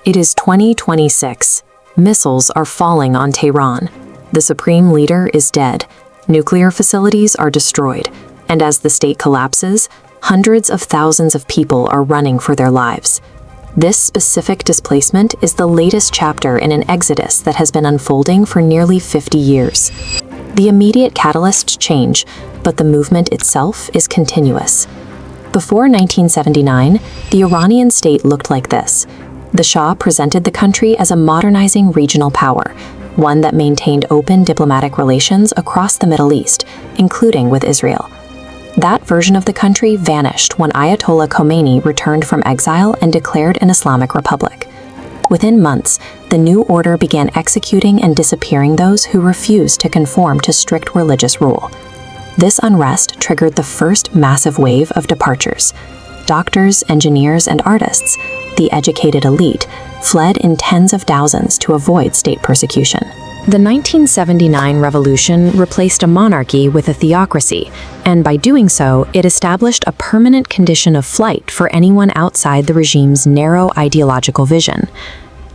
It is 2026. Missiles are falling on Tehran. The supreme leader is dead. Nuclear facilities are destroyed. And as the state collapses, hundreds of thousands of people are running for their lives. This specific displacement is the latest chapter in an exodus that has been unfolding for nearly 50 years. The immediate catalysts change, but the movement itself is continuous. Before 1979, the Iranian state looked like this. The Shah presented the country as a modernizing regional power, one that maintained open diplomatic relations across the Middle East, including with Israel. That version of the country vanished when Ayatollah Khomeini returned from exile and declared an Islamic Republic. Within months, the new order began executing and disappearing those who refused to conform to strict religious rule. This unrest triggered the first massive wave of departures. Doctors, engineers, and artists, the educated elite, fled in tens of thousands to avoid state persecution. The 1979 revolution replaced a monarchy with a theocracy, and by doing so, it established a permanent condition of flight for anyone outside the regime's narrow ideological vision.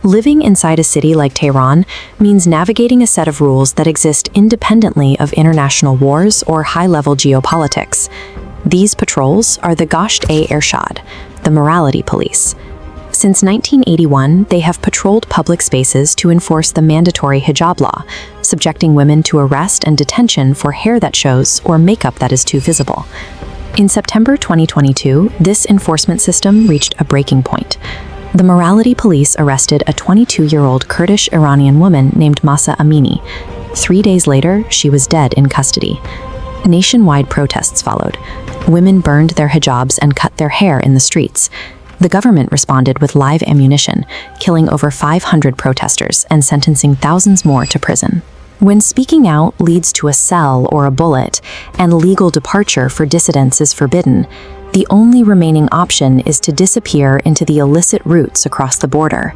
Living inside a city like Tehran means navigating a set of rules that exist independently of international wars or high-level geopolitics. These patrols are the Gasht-e-Irshad, the morality police. Since 1981, they have patrolled public spaces to enforce the mandatory hijab law, subjecting women to arrest and detention for hair that shows or makeup that is too visible. In September 2022, this enforcement system reached a breaking point. The morality police arrested a 22-year-old Kurdish Iranian woman named Mahsa Amini. 3 days later, she was dead in custody. Nationwide protests followed. Women burned their hijabs and cut their hair in the streets. The government responded with live ammunition, killing over 500 protesters and sentencing thousands more to prison. When speaking out leads to a cell or a bullet, and legal departure for dissidents is forbidden, the only remaining option is to disappear into the illicit routes across the border.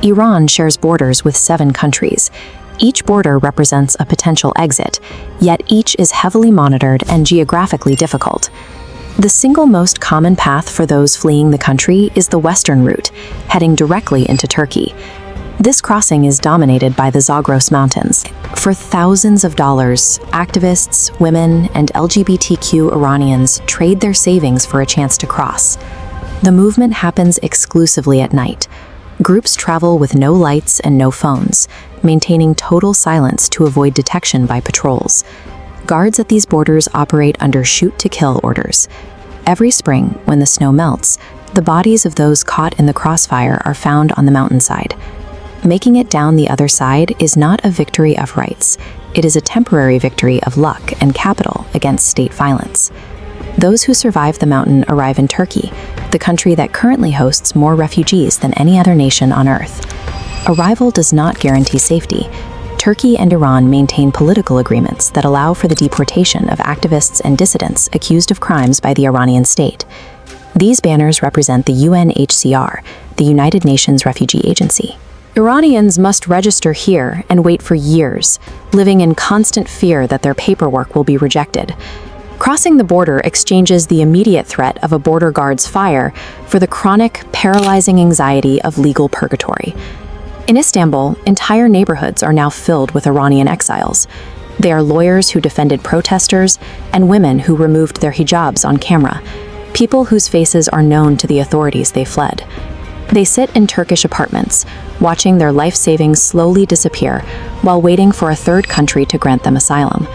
Iran shares borders with 7 countries. Each border represents a potential exit, yet each is heavily monitored and geographically difficult. The single most common path for those fleeing the country is the western route, heading directly into Turkey. This crossing is dominated by the Zagros Mountains. For thousands of dollars, activists, women, and LGBTQ Iranians trade their savings for a chance to cross. The movement happens exclusively at night. Groups travel with no lights and no phones, maintaining total silence to avoid detection by patrols. Guards at these borders operate under shoot-to-kill orders. Every spring, when the snow melts, the bodies of those caught in the crossfire are found on the mountainside. Making it down the other side is not a victory of rights. It is a temporary victory of luck and capital against state violence. Those who survive the mountain arrive in Turkey, the country that currently hosts more refugees than any other nation on Earth. Arrival does not guarantee safety. Turkey and Iran maintain political agreements that allow for the deportation of activists and dissidents accused of crimes by the Iranian state. These banners represent the UNHCR, the United Nations Refugee Agency. Iranians must register here and wait for years, living in constant fear that their paperwork will be rejected. Crossing the border exchanges the immediate threat of a border guard's fire for the chronic, paralyzing anxiety of legal purgatory. In Istanbul, entire neighborhoods are now filled with Iranian exiles. They are lawyers who defended protesters and women who removed their hijabs on camera, people whose faces are known to the authorities they fled. They sit in Turkish apartments, watching their life savings slowly disappear while waiting for a third country to grant them asylum.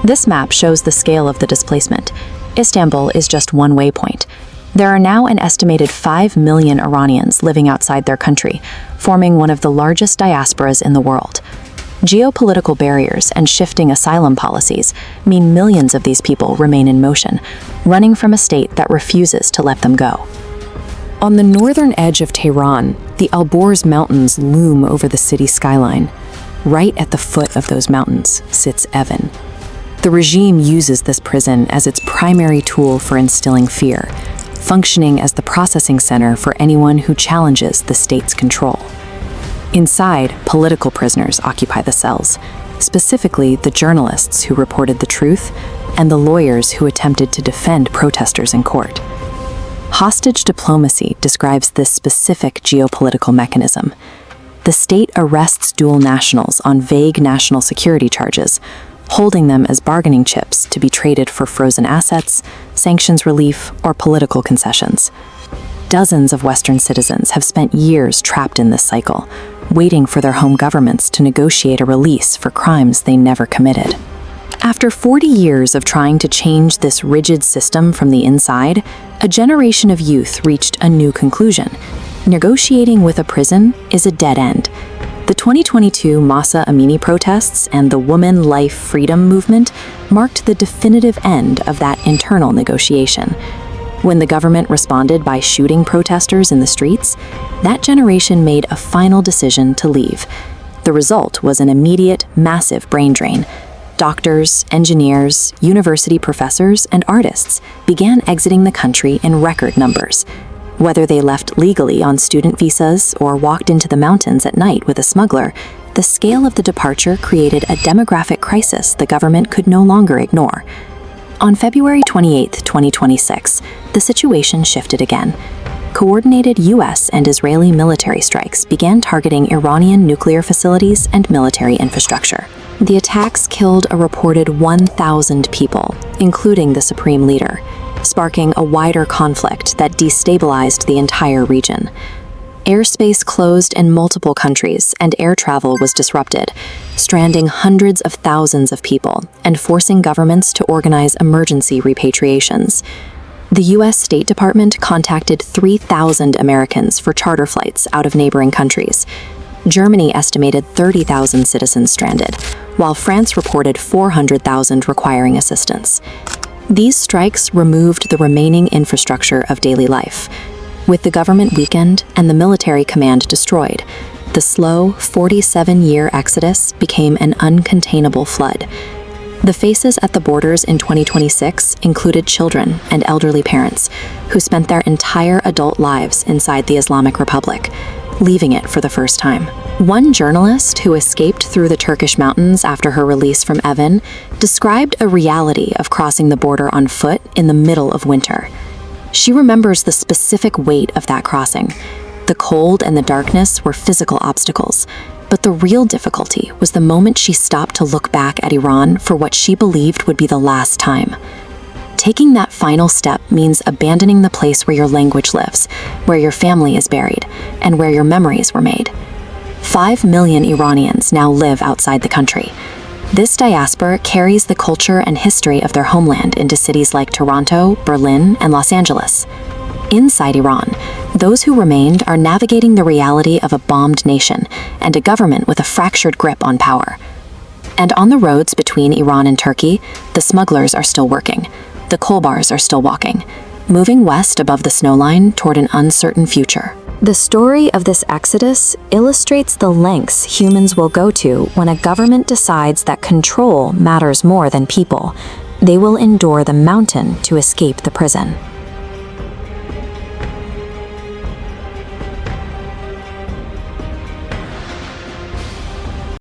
This map shows the scale of the displacement. Istanbul is just one waypoint. There are now an estimated 5 million Iranians living outside their country, forming one of the largest diasporas in the world. Geopolitical barriers and shifting asylum policies mean millions of these people remain in motion, running from a state that refuses to let them go. On the northern edge of Tehran, the Alborz Mountains loom over the city skyline. Right at the foot of those mountains sits Evin. The regime uses this prison as its primary tool for instilling fear, functioning as the processing center for anyone who challenges the state's control. Inside, political prisoners occupy the cells, specifically the journalists who reported the truth and the lawyers who attempted to defend protesters in court. Hostage diplomacy describes this specific geopolitical mechanism. The state arrests dual nationals on vague national security charges, holding them as bargaining chips to be traded for frozen assets, sanctions relief, or political concessions. Dozens of Western citizens have spent years trapped in this cycle, waiting for their home governments to negotiate a release for crimes they never committed. After 40 years of trying to change this rigid system from the inside, a generation of youth reached a new conclusion. Negotiating with a prison is a dead end. The 2022 Mahsa Amini protests and the Woman Life Freedom movement marked the definitive end of that internal negotiation. When the government responded by shooting protesters in the streets, that generation made a final decision to leave. The result was an immediate, massive brain drain. Doctors, engineers, university professors, and artists began exiting the country in record numbers. Whether they left legally on student visas or walked into the mountains at night with a smuggler, the scale of the departure created a demographic crisis the government could no longer ignore. On February 28, 2026, the situation shifted again. Coordinated US and Israeli military strikes began targeting Iranian nuclear facilities and military infrastructure. The attacks killed a reported 1,000 people, including the supreme leader, sparking a wider conflict that destabilized the entire region. Airspace closed in multiple countries and air travel was disrupted, stranding hundreds of thousands of people and forcing governments to organize emergency repatriations. The U.S. State Department contacted 3,000 Americans for charter flights out of neighboring countries. Germany estimated 30,000 citizens stranded, while France reported 400,000 requiring assistance. These strikes removed the remaining infrastructure of daily life. With the government weakened and the military command destroyed, the slow 47-year exodus became an uncontainable flood. The faces at the borders in 2026 included children and elderly parents who spent their entire adult lives inside the Islamic Republic, leaving it for the first time. One journalist who escaped through the Turkish mountains after her release from Evin described a reality of crossing the border on foot in the middle of winter. She remembers the specific weight of that crossing. The cold and the darkness were physical obstacles, but the real difficulty was the moment she stopped to look back at Iran for what she believed would be the last time. Taking that final step means abandoning the place where your language lives, where your family is buried, and where your memories were made. 5 million Iranians now live outside the country. This diaspora carries the culture and history of their homeland into cities like Toronto, Berlin, and Los Angeles. Inside Iran, those who remained are navigating the reality of a bombed nation and a government with a fractured grip on power. And on the roads between Iran and Turkey, the smugglers are still working. The coal bars are still walking, moving west above the snowline toward an uncertain future. The story of this exodus illustrates the lengths humans will go to when a government decides that control matters more than people. They will endure the mountain to escape the prison.